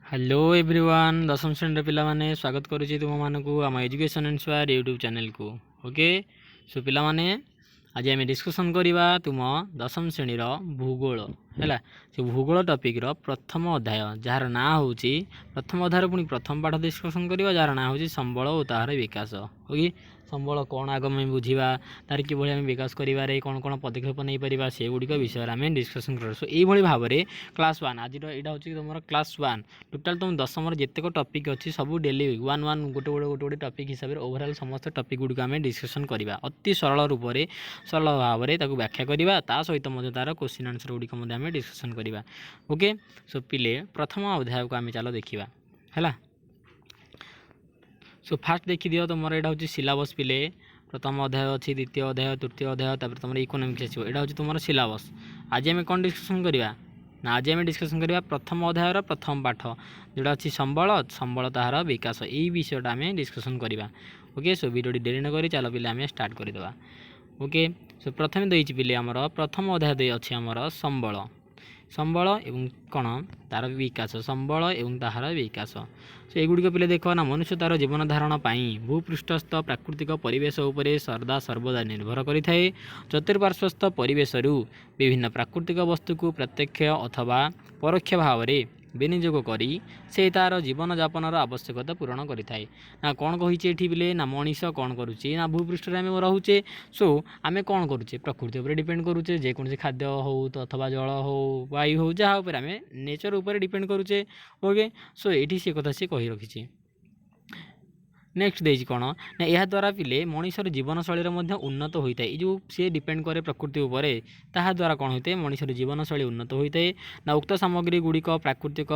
Hello everyone दशम श्रेणी पिला माने स्वागत करुच्ची तुम मानक आम एजुकेशन इन्स्पायर यूट्यूब चैनल को। ओके सो पिला माने आज आम डिस्कसन करवा तुम दशम श्रेणी भूगोल है से भूगोल टॉपिक रो प्रथम अध्याय जार ना हूँ प्रथम अध्याय पुणी प्रथम पाठ डिस्कसन करवा जार ना हूँ संबल और तार विकास। ओके संबल कौन आगम बुझा तार कि आम विकास कर कौन कौन पदक्षेप नहीं पार से गुड़िक विषय आम डिस्कसन कर सो यही भाव में क्लास वन आज यहाँ हूँ तुम क्लास वन टोटाल तुम दशम जितक टपिक अच्छी सब डेली वन वन गोटे गोटे गोटे गोटे टपिक हिसाब से ओवरऑल समस्त टपिक गुड़िक आम डिस्कसन करवा अति सरल रूप से सरल भाव में व्याख्या करवा ता सहित तार क्वेश्चन आंसर गुड़िक आम डिस्कसन करवा। ओके सो पिले प्रथम अध्याय को आम चलो देखा है। सो फास्ट देखी दियो तुम यहाँ हूँ सिलेबस पिले प्रथम अध्याय अच्छी द्वितीय अध्याय तृतीय अध्याय तुम इकोनॉमिक्स आसो यहाँ हूँ तुम सिलेबस। आज आम कौन डिस्कसन करवा ना आज आम डिस्कसन करवा प्रथम अध्यायर प्रथम पाठ जोटा अच्छी संबल संबल तार विकास यही विषयटा आम डिस्कसन करवा। ओके सो वीडियो डेरी न करी चलो पिले आम स्टार्ट करदे। ओके सो प्रथम देती पिले आमर प्रथम अध्याय अच्छी आमर संबल संबल एवं कौन तार विकास संबल एवं तार विकास। सो युड़िक पिले देख ना मनुष्य तार जीवन धारण भूपृष्ठस्थ प्राकृतिक परिवेश उपरे सदा सर्वदा निर्भर करें। चतुर्पार्श्वस्थ परिवेश विभिन्न प्राकृतिक वस्तु को प्रत्यक्ष अथवा परोक्ष भाव में विनियोग करी से तार जीवन यापन आवश्यकता पूरण करें। ना कौन कही बिले ना मनीष कौन करुचे ना भूपृष्ठ आम रोचे। सो आम कौन करुचे प्रकृति उपर डिपेंड करुचे जेकोसी खाद्य हो तो अथवा जल हो वायु हो जहाँ आम नेचर उपर डिपेंड करुचे। ओके सो ये सी कथा सी कही रखी। नेक्स्ट देजी कौन ना यह द्वारा पिले मनीषर जीवनशैली उन्नत होता है जो सी डिपेंड करे प्रकृति उपर ताहा द्वारा कौन होता है मनीषर जीवनशैली उन्नत होता है। ना उक्त सामग्री गुड़िक प्राकृतिक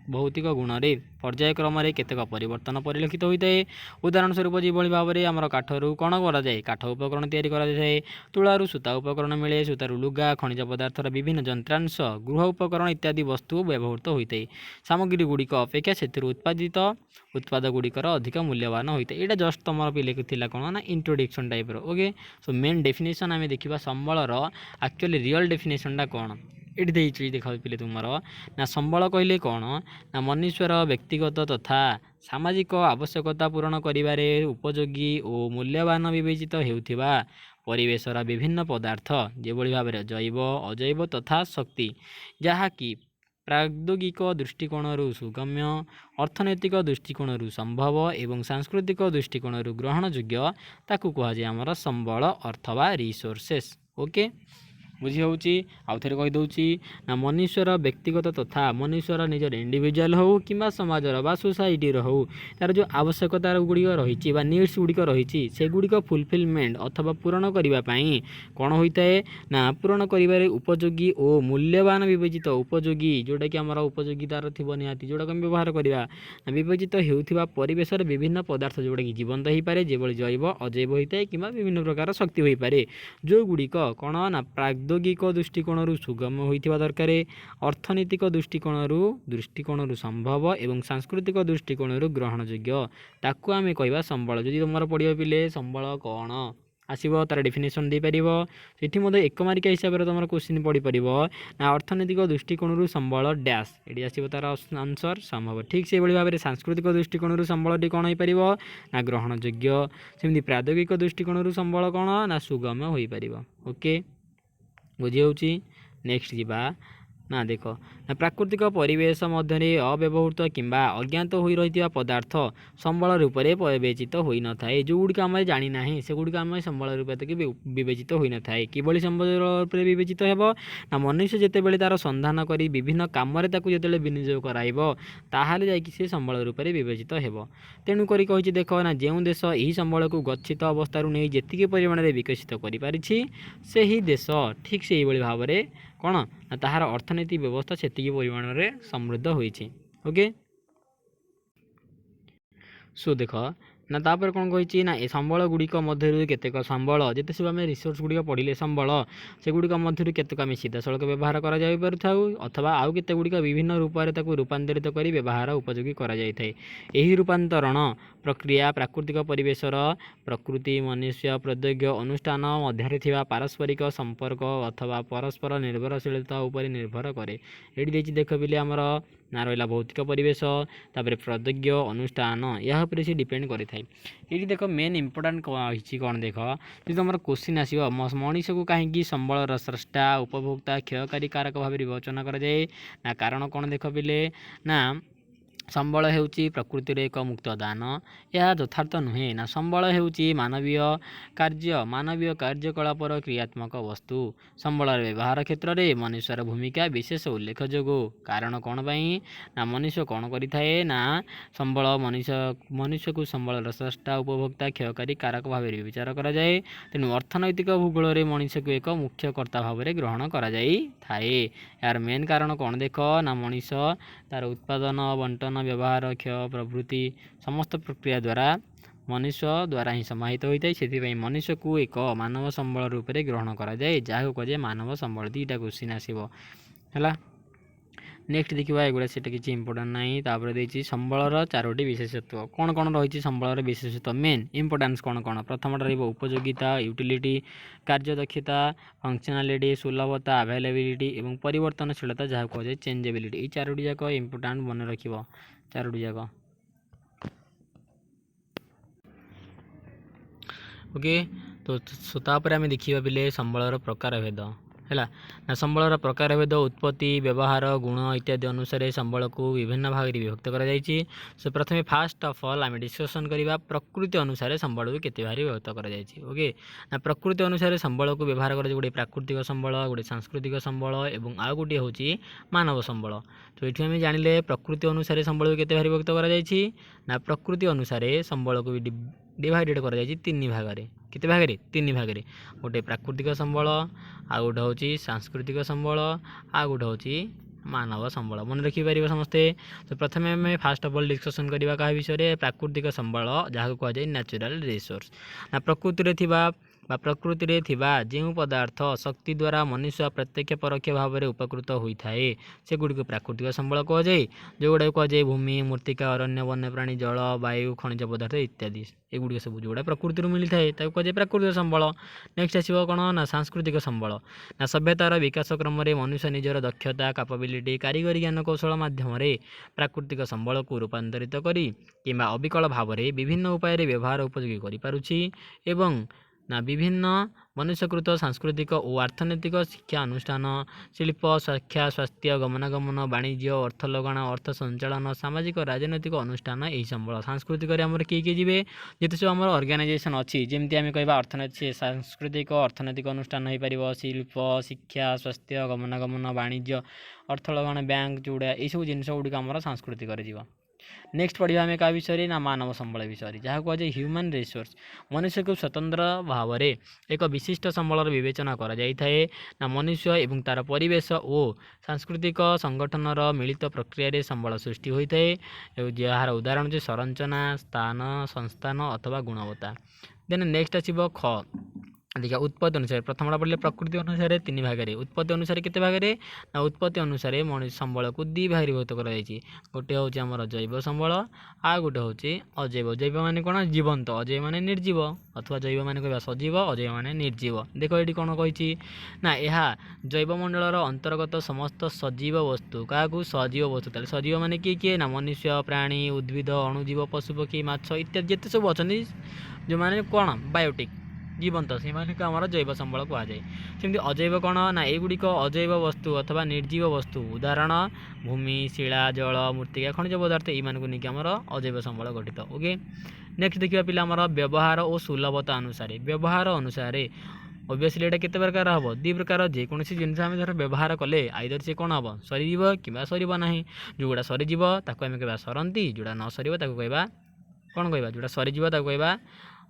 भौतिक गुण में पर्यायक्रम केतक परिवर्तन परिलक्षित होता है। उदाहरण स्वरूप जो भाव में आम काठरू कौन कराए काठ उपकरण तैयारी तुलारू सूता उपकरण मिले सूतारू लुगा खनिज पदार्थर विभिन्न यंत्रांश गृह उपकरण इत्यादि वस्तु व्यवहृत होता है। सामग्री गुड़िक अपेक्षा से उत्पादित उत्पाद गुड़िकर अधिक मूल्यवान होता है। यहाँ जस्ट तुम पिले कौन ना इंट्रोडक्शन टाइप रो। ओके सो मेन डेफिनेशन आम देखा संबलर एक्चुअली रियल डेफिनेशनटा कौन ये देखा पिले तुम ना संबल कहले कौन ना मनुष्यर व्यक्तिगत तथा सामाजिक आवश्यकता पूरण करिबारे उपयोगी और मूल्यवान विवेचित हेउथिबा परिवेशर विभिन्न पदार्थ जेभଳି भाव जैव अजैव तथा शक्ति जहाँकि प्राद्योगिक दृष्टिकोण सुगम्य अर्थनैतिक दृष्टिकोण संभव एवं सांस्कृतिक दृष्टिकोण ग्रहणयोग्य ताकू कहुए आमर संबल अथवा रिसोर्सेस। ओके बुझी हूँ आउ थे कहीदे ना मनुष्यर व्यक्तिगत तथा मनुष्यर निजर इंडिविजुअल हो कि समाजर बा सोसाइटीर हो तार जो आवश्यकता गुड़िक रही नीड्स गुड़िक रही से गुड़िक फुलफिलमेंट अथवा पूरण करने कौन होता है ना पूरण कर उपयोगी और मूल्यवान विवेचित उपयोगी जोटा कि आम उपयोगितार थी निहाती जोटा आम व्यवहार करवा विवेचित होता परिवेश विभिन्न पदार्थ जोटा कि जीवंत हो पाए जो जैव अजैव होता है कि विभिन्न प्रकार शक्ति हो पाए जो गुड़िक कौन ना प्राद्योगिक दृष्टिकोण सुगम होता दरकार अर्थनैतिक दृष्टिकोण संभव एवं सांस्कृतिक दृष्टिकोण ग्रहणयोग्य ताकू आम कहवा संबल। जदि तुम पढ़िया पिले संबल कौन आसो तार डेफिनेशन दे पार से एक मार्किया हिसाब से तुम क्वेश्चन पढ़ी पार ना अर्थनैतिक दृष्टिकोण संबल डैश ये आसो तार आंसर संभव। ठीक से भाव में सांस्कृतिक दृष्टिकोण संबल कौन हो पार ना ग्रहणयोग्य सेमती प्राद्योगिक दृष्टिकोण संबल कौन ना सुगम हो पार। ओके बुझी हूँ नेक्स्ट जीवा ना देख ना प्राकृतिक परिवेश मध्य अव्यवहृत किंबा अज्ञात हो रही पदार्थ संबल रूप से विवेचित होई न थाए जो गुड़िक आम जानी ना से गुड़िक आम संबल रूप से विवेचित होई न थाए किभली संबल रूप से विवेचित हेब ना मनुष्य जितेबाला तार संधान कर विभिन्न काम जो विनियोग कराइब ताहले जाइए से संबल रूप से विवेचित हेब। तेणुक कही देख ना जो देश यही संबल को गच्छित अवस्था नहीं जी परिमाण में विकसित कर देश ठीक से भाव में कौन ना ताहार अर्थनैतिक व्यवस्था से परिमाण में समृद्ध होइछि। ओके सो देख ना तापर कौन कही ना ए संबल गुड़िक मध्य केतेक संबल जिते सब आम रिसोर्स गुड़िक पढ़ले संबल से गुड़िक मध्य केतेक आम सीधा सड़क व्यवहार कर अथवा आउ केते गुड़िक विभिन्न रूप से रूपांतरित कर व्यवहार उपयोगी कर रूपांतरण प्रक्रिया प्राकृतिक परिवेशर प्रकृति मनुष्य प्रौद्योगिक अनुष्ठान मध्य पारस्परिक संपर्क अथवा परस्पर निर्भरशीलता उपर निर्भर करे। ये देख पिले आमर ନା ରहा भौतिक परिवेश तापर प्रदज्ञ अनुष्ठान या से डिपेंड करें ये देख मेन इंपोर्टाट कौन देख जो तुम क्वेश्चन आसो मनीष को कहीं संबल स्रष्टा उपभोक्ता क्षयकारी कारक भाव विवेचना कराए ना कारण कौन देख पिले ना संबल ହେଉଛି ପ୍ରକୃତିର ଏକ ମୁକ୍ତ ଦାନ ଏହା ଯଥାର୍ଥ ନୁହେଁ ନା ସମ୍ବଳ ହେଉଛି ମାନବୀୟ କାର୍ଯ୍ୟକଳାପର କ୍ରିୟାତ୍ମକ ବସ୍ତୁ ସମ୍ବଳର ବ୍ୟବହାର କ୍ଷେତ୍ରରେ ମନୁଷ୍ୟର ଭୂମିକା ବିଶେଷ ଉଲ୍ଲେଖଯୋଗ୍ୟ କାରଣ କ'ଣ ପାଇଁ ନା ମନୁଷ୍ୟ କ'ଣ କରିଥାଏ ନା ସମ୍ବଳ ମନୁଷ୍ୟକୁ ସମ୍ବଳର ସ୍ରଷ୍ଟା ଉପଭୋକ୍ତା କ୍ଷୟକାରୀ କାରକ ଭାବରେ ବିଚାର କରାଯାଏ ତେଣୁ ଅର୍ଥନୈତିକ ଭୂଗୋଳରେ ମଣିଷକୁ ଏକ ମୁଖ୍ୟ କର୍ତ୍ତା ଭାବରେ ଗ୍ରହଣ କରାଯାଇଥାଏ यार मेन कारण कौन देख ना मनीष तार उत्पादन बंटन व्यवहार क्षय प्रभृति समस्त प्रक्रिया द्वारा मनुष्य द्वारा ही समाहित होता है से मनुष्य को एक मानव संबल रूप में ग्रहण कराए जहाँ कहुए मानव संबल दुईटा क्वेश्चन आसो है नेक्स्ट देखा एगुड़ा से किसी इंपोर्टाट ना तापर देखिए संबलर चारोटी विशेषत्व कौन कौन रही संबलर विशेषत्व मेन इंपोर्टान्स कौन कौन प्रथम उपयोगिता यूटिलिटी कार्यदक्षता फंक्शनालिटी सुलभता अवेलेबिलिटी और परिवर्तनशीलता जहाँ कहुए चेंजेबिलिटी ये चारोटी जाक इंपोर्टाट मन रख चारोटी जाक ओके तो तापर आम देखा पिले संबलर प्रकार भेद है ना संबलर प्रकार भेद उत्पत्ति व्यवहार गुण इत्यादि अनुसार संबल को विभिन्न भाग में विभक्त कर प्रथम फास्ट ऑफ ऑल आम डिस्कसन करवा प्रकृति अनुसार संबल को केते भाग विभक्त कर ओके ना प्रकृति अनुसार संबल को व्यवहार कर गोटे प्राकृतिक संबल गोटे सांस्कृतिक संबल और आउ गोटे हूँ मानव संबल तो ये आम जानिले प्रकृति अनुसार संबल को केते भाग विभक्त कर प्रकृति अनुसार संबल को डिवाइडेड कर तीन भाग केते भाग तीन भाग गोटे प्राकृतिक संबल आ गोटे हूँ सांस्कृतिक संबल आ गोटे हूँ मानव संबल मन रखिपर समस्ते तो प्रथम आम फास्ट ऑफ ऑल डिस्कसन करवा क्या विषय प्राकृतिक संबल जहाँ कहुए नेचुरल रिसोर्स ना प्रकृति रे जो पदार्थ शक्ति द्वारा मनुष्य प्रत्यक्ष परोक्ष भाव में उपकृत होता है से गुड़िक प्राकृतिक संबल कहुए जो गुड़ा कहुए भूमि मूर्तिका अरण्य वन्यप्राणी जल वायु खनिज पदार्थ इत्यादि एगुड़िक सब जोड़ा प्रकृति मिलता है कहुए प्राकृतिक संबल नेक्स्ट आसो कौन ना सांस्कृतिक संबल ना सभ्यतार विकास क्रम में मनुष्य निजर दक्षता कैपेबिलिटी कारीगरी ज्ञान कौशल माध्यम प्राकृतिक संबल को रूपांतरित करी किंबा अविकल भाव में विभिन्न उपाय व्यवहार उपयोगी कर ना विभिन्न मनुष्यकृत सांस्कृतिक और अर्थनैतिक शिक्षा अनुष्ठान शिल्प शिक्षा स्वास्थ्य गमनागमन वाणिज्य अर्थ लगाण अर्थ संचालन सामाजिक राजनैतिक अनुष्ठान यही संबल सांस्कृतिक आमर किए जीवे जिते सब आम अर्गानाइजेसन अच्छी जमी आम कह अर्थनैतिक सांस्कृतिक अर्थनैतिक अनुष्ठान हो पार शिल्प शिक्षा स्वास्थ्य गमनागमन वाणिज्य अर्थ लगाण बैंक जोड़ा यही सब जिन गुड़िक आम सांस्कृतिक नेक्स्ट पढ़ा आम क्या विषय ना मानव संबल विषय जहाँ कहुए ह्यूमन रिसोर्स मनुष्य को स्वतंत्र भाव में एक विशिष्ट संबलर विवेचना कराए ना मनुष्य एवं तार परिवेश और सांस्कृतिक संगठनर मिलित प्रक्रिया संबल सृष्टि होता है जार उदाहरण जो संरचना स्थान संस्थान अथवा गुणवत्ता देन नेक्स्ट आसो ख देखिए उत्पत्ति अनुसार प्रथम पढ़ले प्रकृति अनुसार तीन भाग उत्पत्ति अनुसार केते भाग ना उत्पत्ति अनुसार मनुष्य संबल को दी भाग विभक्त कर गोटे हूँ आम जैव संबल आ गोटे हूँ अजैव जैव मान कौन जीवंत अजैव मान निर्जीव अथवा जैव मान कह सजीव अजैव मान निर्जीव देख ये कौन कही ना यह जैवमंडलर अंतर्गत समस्त सजीव वस्तु क्या सजीव वस्तु सजीव मान किए ना मनुष्य प्राणी उद्भिद अणुजीव पशुपक्षी माछ इत्यादि जिते सब अच्छा जो मैंने कौन बायोटिक जीवंत से आम जैव संबल कहुए सेमती अजैव कौन ना युड़िक अजैव वस्तु अथवा निर्जीव वस्तु उदाहरण भूमि शिला जल मूर्तिका खनिज पदार्थ यू नहीं आम अजैव संबल गठित ओके नेक्स्ट देखा पिला आम व्यवहार और सुलभता अनुसार व्यवहार अनुसार ओबियसली यहाँ केते प्रकार हम दी प्रकार जेकोसी जिन आम धर व्यवहार कले आइदर से कौन हम सरीज कि सरना जोड़ा सरीज ताको आम कह सरती जोड़ा न सर कह कौन कह जोड़ा सरीज कहवा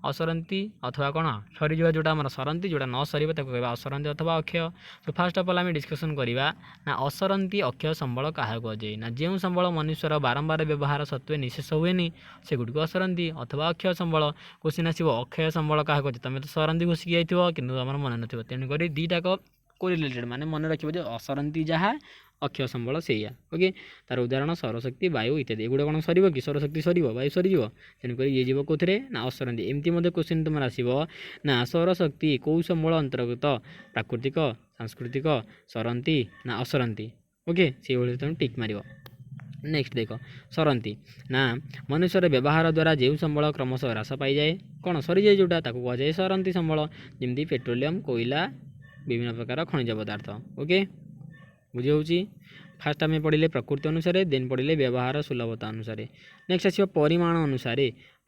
असरती अथवा कौन सरीज जोटा आम सरती जोटा न सर कह असरती अथवा अक्षय तो फास्ट ऑफ ऑल आम डिस्कसन करवा ना असरती अक्षय संबल क्या कहुए ना जो संबल मनुष्यर बारंबार व्यवहार सत्वे निशेष हुए से गुड़िक असरती अथवा अक्षय संबल क्वेश्चन आसो अक्षय संबल क्या कहे तुम तो सरती घुसिक जाइए कि आम मन न तेणुक दुईटाक कोरिलेटेड माने मन रखिए जो असरती जहाँ अक्षय संबल से ओके तार उदाहरण सौरशक्ति वायु इत्यादि एगुड़ा कौन सर कि सौरशक्ति सर वायु सरीज तेणुक ये जीव कौन ना असरती एमती क्वेश्चन तुम आसो ना सौरशक्ति कौ संबल अंतर्गत प्राकृतिक सांस्कृतिक सरती ना असरती ओके से तुम टिक मार नेक्स्ट देख सरती ना मनुष्यर व्यवहार द्वारा जो संबल क्रमशः ह्रास पाई जाए कौन सरी जाए जोटा ताको कह जाए सरती संबल जमी पेट्रोलियम कोयला विभिन्न प्रकार खनिज पदार्थ ओके बुझी होची फास्ट आम पढ़ले प्रकृति अनुसार देन पढ़ले व्यवहार सुलभता अनुसार नेक्स्ट आस परिमाण अनुसार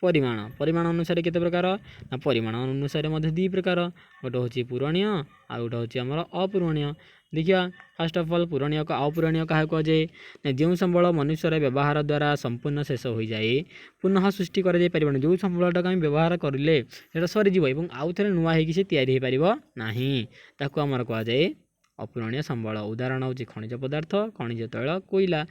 परिमाण अनुसार केते प्रकार ना परिमाण अनुसार दी प्रकार गोटे हूँ पूरणीय आ गोटे हूँ आम अपूरणीय देखिए फास्ट ऑफ ऑल पूरणीय अपूरणीय क्या कहुए ना जो संबल मनुष्यर व्यवहार द्वारा संपूर्ण शेष हो जाए पुनः सृष्टि कर जो संबलटा आम व्यवहार करें सरीज और आउ थे नुआ हो तैयारी ना ताकू आमर कहुए अपूरणीय संबल उदाहरण हूँ खनिज पदार्थ खनिज तैल कोयला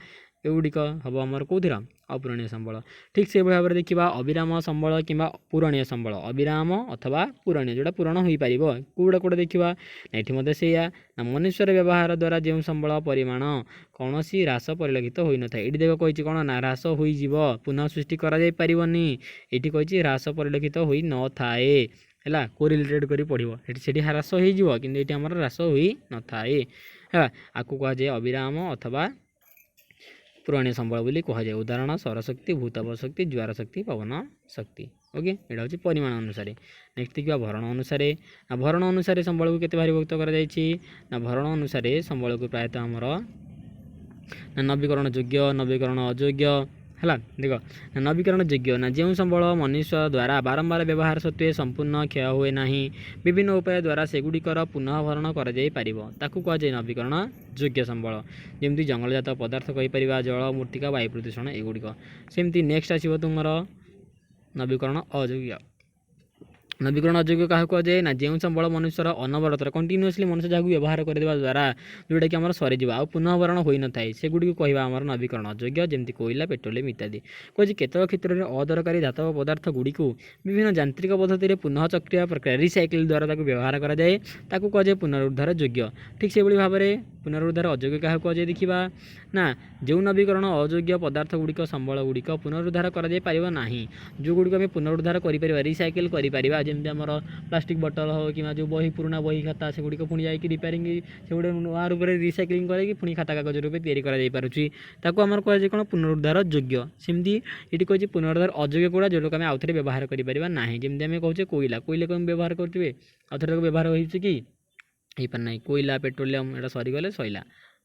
एगुड़िक हम आमर कौर अपूरणीय संबल ठीक से भाव में देखा अविराम संबल कि पूरणीय संबल अविराम अथवा पूरणीय जोटा पूरण हो पार कौटा कौटा देखा ये मत से मनुष्यर व्यवहार द्वारा जो संबल परिमाण कौन ह्रास परिलक्षित हो न था ये देख कही कौन ना ह्रास हो पुनः सृष्टि करनी ये कही ह्रास परिलक्षित हो न थाए है को रिलेटेड कर पढ़ो से ह्रास हो कि आम ह्रास हो न थाए है आपको कहुए अविराम अथवा पूरणीय संबल बोली कहुए उदाहरण सौरशक्ति भूताप शक्ति ज्वार शक्ति पवन शक्ति ओके यहाँ हूँ परिमाण अनुसार नेक्स्ट देखा भरण अनुसार संबल को केते विभक्त कर भरण अनुसार संबल को प्रायतः आमर नवीकरण योग्य नवीकरण अयोग्य है देख नवीकरण योग्य ना जो संबल मनुष्य द्वारा बारंबार व्यवहार सत्वे संपूर्ण क्षय हुए ना विभिन्न उपाय द्वारा सेगुड़िकर पुनः भरण कर कहुए नवीकरण योग्य संबल जमी जंगलजात पदार्थ कहीपर जल मूर्तिका वायु प्रदूषण एगुड़िक सेमती नेक्स्ट आसो तुम नवीकरण अयोग्य नवीकरण अयोग्य क्या कहुए ना जो संबल मनुष्यर अनवरत कंटिन्यूअसली मनुष्य जहाँ व्यवहार करने द्वारा जोटा कि आम सरीज आ पुनःभरण हो न था से गुड़ी कहवा आम नवीकरण अयोग्य जमी कोयला पेट्रोलियम इत्यादि कहे केतक क्षेत्र में अदरकारी धातव पदार्थ गुड़ी विभिन्न यांत्रिक पद्धति पुनः चक्रिया प्रक्रिया रिसाइकिल द्वारा व्यवहार कराए कहुए पुनरुद्धार योग्य ठीक से भाव में पुनरुद्धार अयोग्य क्या कहुए देखा ना जो नवीकरण अयोग्य पदार्थ गुड़िक संबल गुड़िक पुनरुद्धार करा जो गुड़िक आम पुनरुद्धार कर रिसाइकिल कर जमी आम प्लास्टिक बटल हो कि जो बही पुराना बही खाता से गुड़िक पुणी जाकि रिपेयरिंग से गोटे नुआ रूप में रिसाइकिलिंग करके पुणी खाता कागज रूप तैयारी करें कहुए कौन पुनरुद्धार योग्य सेमती ये कहे पुनरुद्धार अयोग्य कौड़ा जो आम आउ थे व्यवहार करें ना जमी आम कहे कोयला कोयला को व्यवहार करेंगे आउ थे व्यवहार हो पारना कोयला पेट्रोलियम यहाँ सरीगले सैला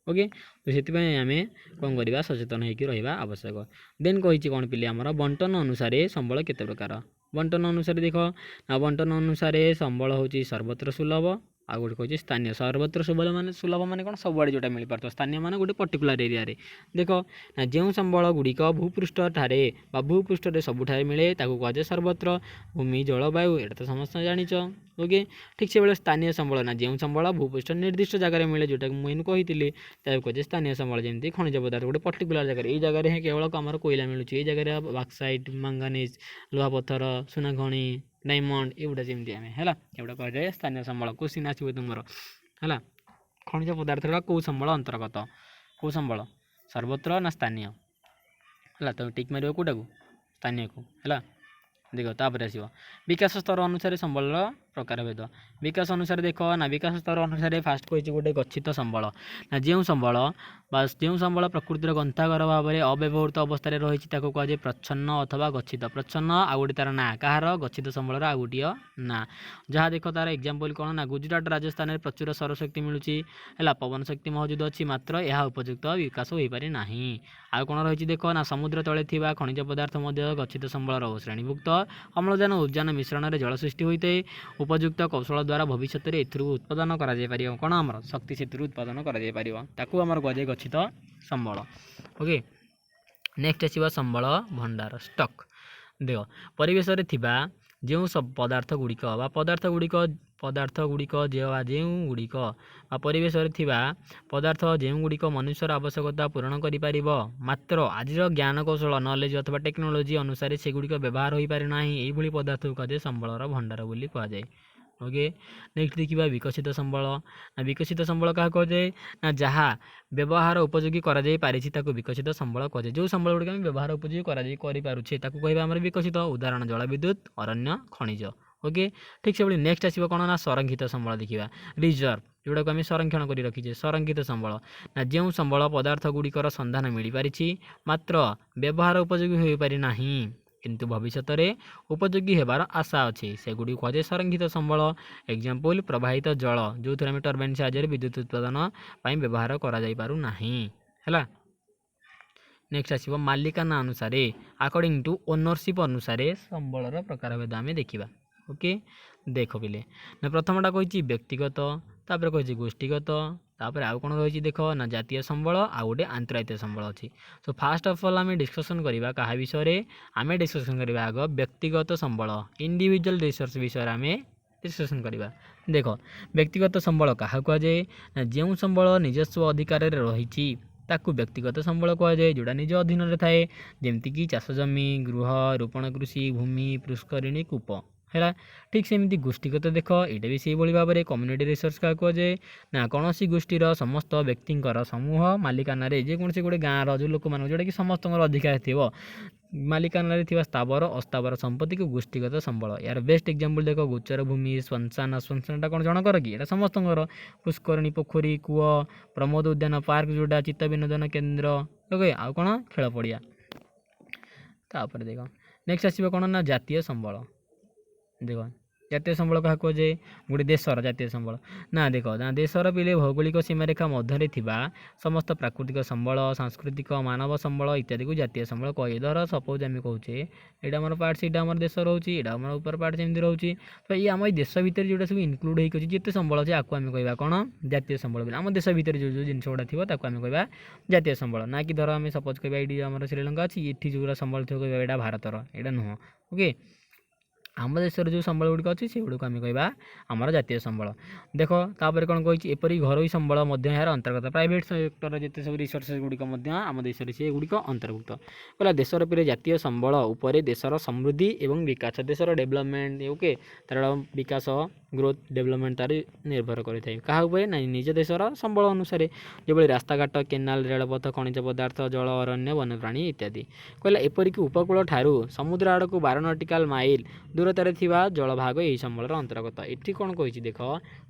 ओके तो से आम कौन करवा सचेतन होकर रहा आवश्यक देन कही कौन पिले आमर बंटन अनुसार संबल केते प्रकार बंटन अनुसार देख ना बंटन अनुसार संबल हूँ सर्वत्र सुलभ आ गोटे कहे स्थानीय सर्वत्र सुलभ माने कौन सब आड़े जोटा मिल पार स्थानीय माने गोटे पर्टिकुलर एरिया रे देख ना जो संबल गुड़िक भूपृष्ठ ठारे भूपृष्ठ सबुठारे मिले कहुए सर्वत्र भूमि जलवायु एटा तो समस्त जानिच ओके ठीक से बेले स्थानीय संबल ना जो संबल भूपृष्ठ निर्दिष्ट जगह मिले जोटा मुझे कही कहे स्थानीय संबल जमी खनिज पदार्थ गोटे पर्टिकुलर जगह ये जगह केवल आम कोयला मिलूँ ये जगह बक्साइट मंगानीज लुहा पत्थर सुना खଣି डायमंड एगुड़ा जमी आम है एगुड़ा कहुए स्थानीय संबल क्वेश्चन आसो तुम है खनिज पदार्थ कौ संबल अंतर्गत कौ संबल सर्वत्र ना स्थानीय है तुम टिक मार कौटा को स्थानीय को है देख तापर आसो विकास स्तर अनुसार संबल प्रकार भेद विकास अनुसार देख ना विकास स्तर अनुसार फास्ट कही गोटे गच्छित संबल ना जो संबल जो संबल प्रकृतिर ग्रंथागार भाव में अव्यवहृत अवस्था रही कहुए प्रच्छन्न अथवा गच्छित प्रच्छन्न आ गोटे तार ना कहार गच्छित संबल आ गोटे ना जहाँ देख तार एग्जांपल कौन ना गुजरात राजस्थान में प्रचुर सौरशक्ति मिलूँ है पवन शक्ति मौजूद अच्छी मात्र यह उपयुक्त विकास हो पारे ना आ कौन रही देख ना समुद्र तले थी खनिज पदार्थ गच्छित संबल श्रेणीभुक्त अम्लजान उद्यान मिश्रण में जल सृष्टि होता है उपयुक्त कौशल द्वारा भविष्य में उत्पादन कर कौन आम शक्ति से उत्पादन करमर कहुए गच्छित संबल ओके नेक्स्ट आसो संबल भंडार स्टक देख परिवेश जो सब पदार्थ गुड़िक पदार्थ गुड़िक परिवेश पदार्थ जो गुड़िक मनुष्यर आवश्यकता पूरण कर मात्र आज ज्ञान कौशल नॉलेज अथवा टेक्नोलोजी अनुसार से गुड़िक व्यवहार हो पारे ना यही पदार्थ को कहुए संबलर भंडार बोली कहुए ओके नेक्स्ट देखा विकसित संबल विकसित संबल क्या कहुए ना जहाँ व्यवहार उपयोगी कर विकसित संबल कहुए जो संबल गुड़िक व्यवहार उपयोगी करें विकसित उदाहरण जल विद्युत अरण्य खनिज ओके ठीक से नेक्स्ट आसो कौन ना संरक्षित संबल देखा रिजर्व जोड़ा को आम संरक्षण कर रखीचे संरक्षित संबल ना जो संबल पदार्थ गुड़िकर संधान मिल पारी मात्र व्यवहार उपयोगी हो पारि ना किंतु भविष्य में उपयोगी होबार आशा अच्छी से गुड़ी कहुए संरक्षित संबल एग्जाम्पल प्रवाहित जल जो थी आम टर्बाइन साहाय्य विद्युत उत्पादन व्यवहार करा है। नेक्स्ट आसो मालिकाना अनुसार अकॉर्डिंग टू ओनरशिप अनुसार संबलर प्रकार भेद आम देखा ओके देख पिले ना प्रथमटा कही व्यक्तिगत तापर कही गोष्ठीगत तापर आउ कौन रही देख ना जातीय संबल आउ गोटे आंतरायिक संबल अच्छी सो फास्ट अफ ऑल आम डिस्कसन करवा क्या विषय आम डिस्कसन करवा आग व्यक्तिगत संबल इंडिविजुअल रिसोर्स विषय आम डिस्कसन करवा देख व्यक्तिगत संबल क्या कहुए ना जो संबल निजस्व अधिकार रही ताकू व्यक्तिगत संबल कहुए जोड़ा निज अधीन में थाए जमीक चाष जमी गृह रोपण कृषि भूमि पुष्करिणी कूप है ठीक सेमती गोष्ठीगत देख यहाँ भी से भाव में कम्युनिटी रिसोर्स क्या कहुए ना कौन सी गोष्ठीर समस्त व्यक्तिर समूह मालिकाना जेकोसी गोटे गाँव जो लोक मान जोटा कि समस्त अधिकार थी मालिकाना थी स्थावर अस्थावर संपत्ति को गोष्ठीगत संबल यार बेस्ट एग्जांपल देख गोचर भूमि श्मशानटा कौन जनकर कि यहाँ समस्त पुष्करणी पोखरी कूଅ प्रमोद उद्यान पार्क जोटा चित्त विनोदन केन्द्र ओके आउ कौन खेल पड़िया तापर देख नेक्स्ट आसो कौन ना जातीय संबल देख जातीय संबल क्या कहुए गोटे देशर जातीय संबल ना देख ना देशर पिले भौगोलिक सीमारेखा मध्य समस्त प्राकृतिक संबल सांस्कृतिक मानव संबल इत्यादि को जातीय संबल कहे धर सपोज आम कहे यहाँ आम पार्ट यहाँ आम देश रोचे यहाँ आम ऊपर पार्ट जमी रोचे तो ये आम देश भितर जोटा सब इनक्लूड होती जिते संबल अच्छे आपको आम कह कौन जातीय संबल आम देश भितर जो जो जिन गुड़ा थी आम कह जातीय संबल ना कि धर आम सपोज कह ये आम श्रीलंका अच्छी ये जो संबल थी कह यहाँ भारतर यहाँ नुह ओके आम देशर जो संबल गुड़िक अच्छी से गुड़िक आम कह आमर जातीय संबल देख तापर कौन कही एपरी घरोई संबल यार अंतर्गत प्राइवेट सेक्टर जिते सब रिसोर्सेस गुड़िक आम देश से गुड़िक अंतर्भुक्त कहला देशर पे जातीय संबल उपर देशर समृद्धि एवं विकास देशर डेभलपमेंट ओके तार विकास ग्रोथ डेभलपमेंट तार निर्भर करें क्या ना निज देशर संबल अनुसार जो रास्ताघाट केनाल रेलपथ खनिज पदार्थ जल अरण्य वन्यप्राणी इत्यादि कहला एपरिक उपकूल ठारू समुद्र आड़ को 12 नॉटिकल माइल दूरतार थिबा जल भाग यही संबलर अंतर्गत एटी कौन कही देख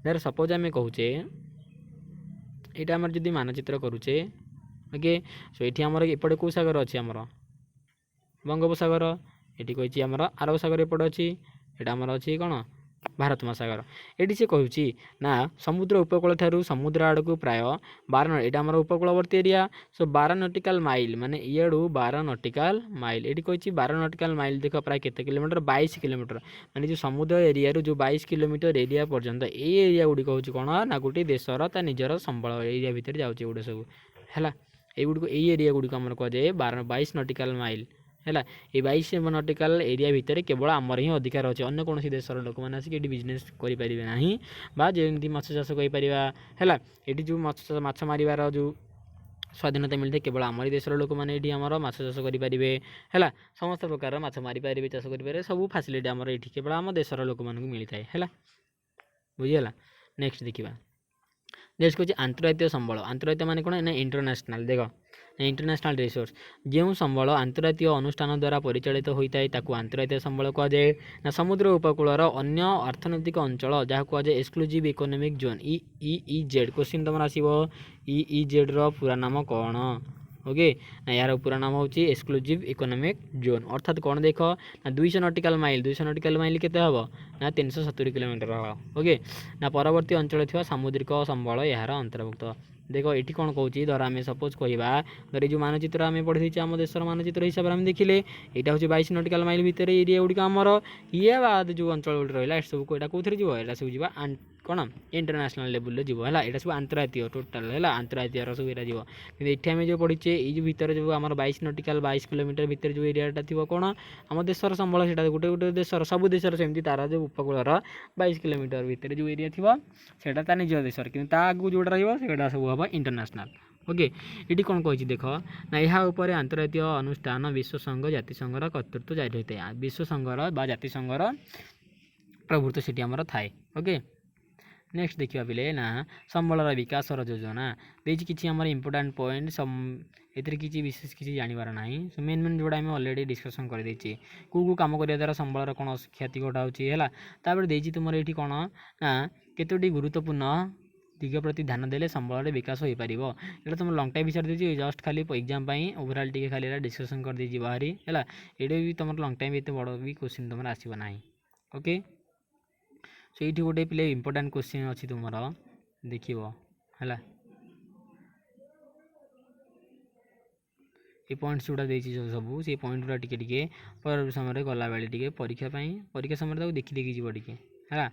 धर सपोज आम कहूचे यहाँ आम जब मानचित्र करुचे ओके सो ये आमर एपटे कौ सागर अच्छी आमर बंगोपसागर ये कही आमर आरब सागर एपटे अच्छी यहाँ आमर अच्छी कौन भारत महासागर ये से कहूँ ना समुद्र उपकूल ठारू समुद्र आड़ को प्राय 12 यहाँ आम उपकूलवर्ती एरिया सो 12 नॉटिकल माइल माने इडू 12 नॉटिकल माइल ये कही 12 नॉटिकल माइल देख प्राय केते किलोमीटर 22 किलोमीटर माने जो समुद्र एरिया जो 22 किलोमीटर एरिया पर्यंत ये एरिया गुड़ी हूँ कौन ना गोटे देशर ता निजर संबल एरिया भितर जाऊँचे गोटे सब है ये एरिया गुड़िक आम कहुए 22 नॉटिकल माइल है ये 22 नॉटिकल एरिया भितर केवल आमर ही अधिकार अच्छे अन्य कौन देशर लोक मैंने आसिक ये बिजनेस करेंगे ना जमी माछ चाष कहीपर है ये जो माछ मार जो स्वाधीनता मिलता है केवल आमरी देशर लोक मैंने ये आम माछ चाष करेंगे है समस्त प्रकार माछ मारिपारे चाष करेंगे सब फैसिलिटी आमर ये केवल आम देशर लोक मानक मिलता है बुझीगला। नेक्स्ट देखा नेक्स्ट कह आंतरायिक संबल आंतरायिक माने कौन ना इंटरनेशनल देख इंटरनेशनल रिसोर्स जो संबल आंतरायिक अनुष्ठान द्वारा परिचालित होता है ताकू आंतरायिक संबल कहुए ना समुद्र उपकूलर अन्य अर्थनैतिक अंचल जहाँ कहुए exclusive economic zone EEZ question तुम आसो EEZ रो पूरा नाम कौन ओके ना यार पूरा नाम हूँ एक्सक्लूसिव इकोनॉमिक जोन अर्थात कौन देख ना 200 नॉटिकल माइल केते हम ना 370 किलोमीटर हम ओके ना परवर्ती अंचल थी सामुद्रिक संबल यार अंतर्भुक्त देख ये कौन कौच धर आम सपोज कह धर जो मानचित्र आम पढ़ी आम देशर मानचित्र हिसाब से आम देखिले यहाँ हूँ 22 नॉटिकल माइल भितर एरिया गुड़िक आमर ये बाद जो अंचल गुड़ी रहा सब यहाँ कौन यहाँ सब जा कौन इंटरनेशनल लेवल रे जीव है यहाँ सब आंतरायिक टोटाल है आंतरायिक सब एरिया जीव कि आम जो पढ़ीचे ये भितर जो आम 22 नॉटिकल 22 किलोमीटर भितर जो एरियाटा थी कौन आम देशर संबल से गोटे गोटे देशर सब देशर सेमती तार जो उपकूलर 22 किलोमीटर भितर जो एरिया थी से निज देशर कि आगू जोटा रहा सब हम इंटरनेशनल ओके ये कौन कही देख ना यहाँ उपर आंतरायिक अनुष्ठान विश्वसंघ जातिसंघर कर्तृत्व जारी होता है विश्वसंघर जातिसंघर प्रभुत्व से थाए ओके नेक्स्ट देखा पिले ना संबलर विकासर योजना देती किसी आम इंपोर्टाट पॉइंट एतिर किसी विशेष किसी जानवर ना सो मेन मेन जोड़ा आम अलरेडी डिस्कसन कर देचे कौ कम करने द्वारा संबलर कौन क्षति घटाऊँगी देती तुम ये कौन ना केतोटी गुरुत्वपूर्ण दिग प्रति ध्यान देले संबल विकास हो पार ये तुम लंग टाइम विचार देती जस्ट खाली एग्जाम ओवरऑल टी खाली डिस्कसन कर दे बाहरी है ये भी तुम लंग टाइम ये बड़ भी क्वेश्चन तुम आसो ना ओके सो ये गोटे पिले इंपोर्टाट क्वेश्चन अच्छी तुम देख है ये पॉइंट्स जोड़ा देती सब से पॉइंट गुड़ा टिके पर समय गला बेले टिके परीक्षा समय देखी देखी जीव टिके है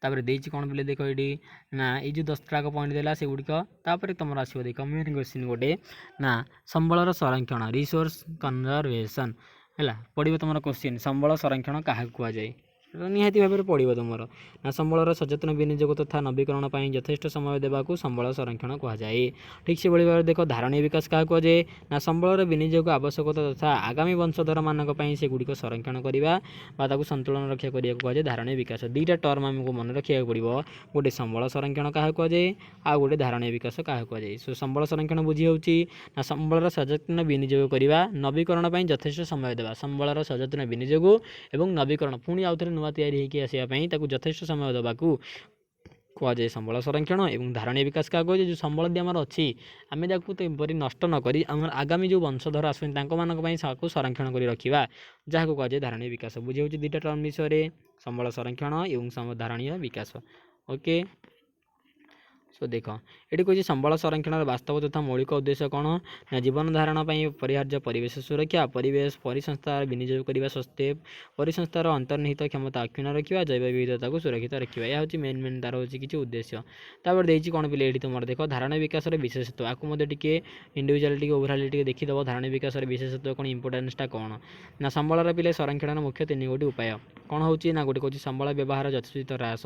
तापर देती कौन बोले देख ये ना ये जो 10टा पॉइंट देला से गुड़िक तापर तुम आसो देख मेन क्वेश्चन गोटे ना संबलर संरक्षण रिसोर्स कन्जर्वेशन है पढ़ो तुम क्वेश्चन संबल संरक्षण क्या कहुए निहाती भाव में पड़ो तुम ना संबलर सचेतन विनियोग तथा नवीकरण यथेष्ट समय देवाक संबल संरक्षण कहुए ठीक से भाव देख धारणीय विकास क्या कहुए ना संबलर विनियोग आवश्यकता तथा आगामी वंशधर मानक से गुड़िक संरक्षण करवा संतुलन रक्षा करने कहुए धारणीय विकास दुईटा टर्म आमको मन रखा पड़ो गोटे संबल संरक्षण क्या कहुए आ गोटे धारणीय विकास क्या कहुए सो संबल संरक्षण बुझी होची ना संबलर सचेतन विनियोग करवा नवीकरण यथेष्ट समय देवा संबलर सचेतन विनियोग और नवीकरण पुणी आउ थे नुआ तैयारी होकर आसापी यथेष्ट समय देवाक कहुए संबल संरक्षण और धारणीय विकास क्या कहुए जो संबल आमर अच्छी आम ताकूरी नष्ट नक आगामी जो वंशधर आसुँ संरक्षण कर रखा जहाँ को कहुए धारणीय विकास बुझे हूँ दुईटा टर्म विषय संबल संरक्षण और धारणीय विकास ओके सो देख ये कहे संबल संरक्षण वास्तव तथा मौलिक उद्देश्य कौन ना जीवन धारण अपरिहार्य परिवेश सुरक्षा परिवेश परिसंस्थार विनियोग करने सस्ते परिसंस्थार अंतर्निहित क्षमता अक्षुण रखा जैव विविधता को सुरक्षित रखा यह हूँ मेन मेन तार हूँ किसी उद्देश्य तापर देती कौन पिले ये तुम देख धारण विकास विशेषत्व आपको टे इंडिविजुआलिटी ओवरऑल टे देखीदेव धारण विकास विशेषत्व कौन इंपोर्टान्सटा कौन ना संबलर पिले संरक्षण मुख्य 3 गोटी उपाय कौन हो गोटे कौन संबल व्यवहार यथोचित ह्रास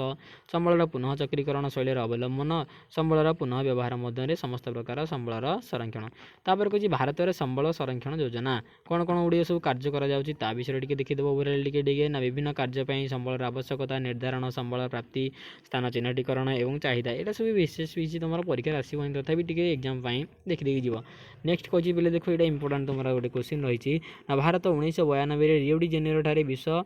संबलर पुनः चक्रीकरण शैलीर अवलंबन संबलर पुनः व्यवहार मध्य समस्त प्रकार संबलर संरक्षण तापर कह भारत में संबल संरक्षण योजना कौन कौन गुड़िया सब कार्य करा विषय टी देखीदेव ओवरऑल टी ना विभिन्न कार्य संबलर आवश्यकता निर्धारण संबल प्राप्ति स्थान चिन्हटीकरण और चाहिदा यहाँ सब विशेष किसी तुम परीक्षा आसो तथापि टी एग्जाम देखी देखी जीव नेक्स्ट कहे बोले देख ये इंपोर्टाट तुम गोटे क्वेश्चन रही भारत 1992 रियो डी जेनेरो ठारे विश्व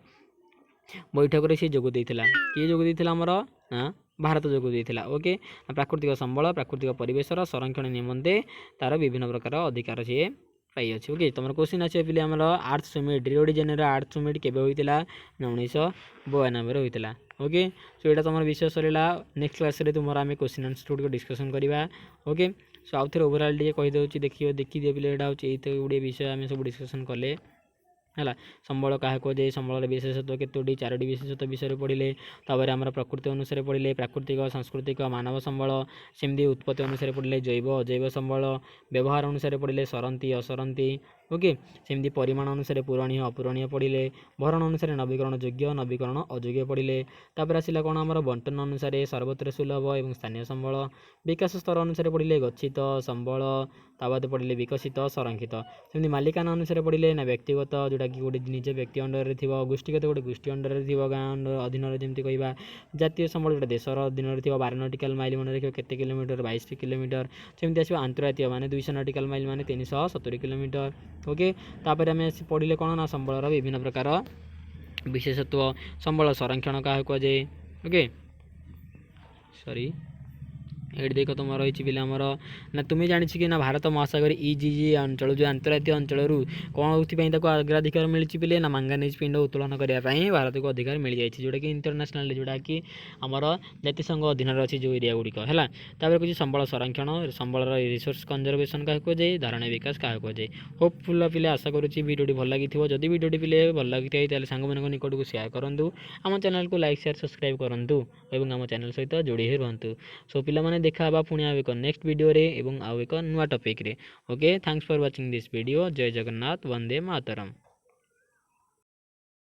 बैठक से जोग देता किए जोग देता आमर ना भारत जोग देता ओके प्राकृतिक संबल प्राकृतिक परिवेशर संरक्षण निमंते तार विभिन्न प्रकार अधिकार सी पाई अच्छे ओके तुम क्वेश्चन आस पे आमर arts summit Rio de Janeiro arts summit केवे होता 1992 होता ओके सो यहाँ तुम विषय सरला नेक्स्ट क्लास रे तुम आम क्वेश्चन आंसर डिस्कसन करवा ओके सो आउ थे ओवरऑल टे कहीदे देखिए देखिए पे यहाँ हूँ गोटे विषय आम सब डिस्कसन कले है संबल क्या कहुए संबल विशेषत्व केतोटी 4टी विशेषत्व विषय पढ़ले तापर आम प्रकृति अनुसार पढ़ले प्राकृतिक सांस्कृतिक मानव संबल सेमती उत्पत्ति अनुसार पढ़ले जैव अजैव संबल व्यवहार अनुसार पढ़ले सरंती असरंती ओके सेमती परिमाण अनुसार पूरणीय अपूरणीय पढ़ले भरण अनुसार नवीकरण योग्य नवीकरण अयोग्य पढ़ले तापर आसला कौन आम बंटन अनुसार सर्वत्र सुलभ और स्थानीय संबल विकास स्तर अनुसार पढ़ले गच्छित संबल ताबाद पढ़ले विकसित संरक्षित सेमती मालिकाना अनुसार पढ़ले ना व्यक्तिगत जोटा कि गोटे निज व्यक्ति अंडर थी गोष्ठीगत गोटे गोष्ठी अंडर थी गाँ अधीन जमी कह जातीय संबल जोटा देशर अधीन थी 12 नॉटिकल माइल मन रखिए केते किलोमीटर 22 किलोमीटर सेमती आसो अंतर्जातीय माने 200 नॉटिकल माइल माने 370 किलोमीटर ओके तापर आम पढ़ले कौन ना संबलर विभिन्न प्रकार विशेषत्व संबल संरक्षण क्या कहुए ओके सॉरी ये देख तुम रही पे आमर ना तुम्हें जानी कि ना भारत महासागर EEZ अंचल जो अंतर्जातीय अंचल कौन होती अग्राधिकार मिली पे ना मांगानीज पिंड उत्तोलन करने भारत को अधिकार मिल जाए जोटा कि इंटरनेशनल जोटा कि आमर जातिसंघ अधीन अच्छी जो एरिया गुड़िक है कुछ संबल संरक्षण संबल रिसोर्स कंजर्वेशन क्या कहुए धारणीय विकास क्या कहुए होपफुल पे आशा करुँच भिडियो भल लगी जदि भिडियो पे भल लगी था सांग मान निकट को शेयर करूँ आम चैनल को लाइक शेयर सब्सक्राइब करूँ और आम चैनल सहित जोड़ी ही रुहतु सो पे देखा पुणी आउ एक नेक्स्ट वीडियो रे एवं आउ एक नुआ टॉपिक रे okay thanks for watching this video जय जगन्नाथ वंदे मातरम।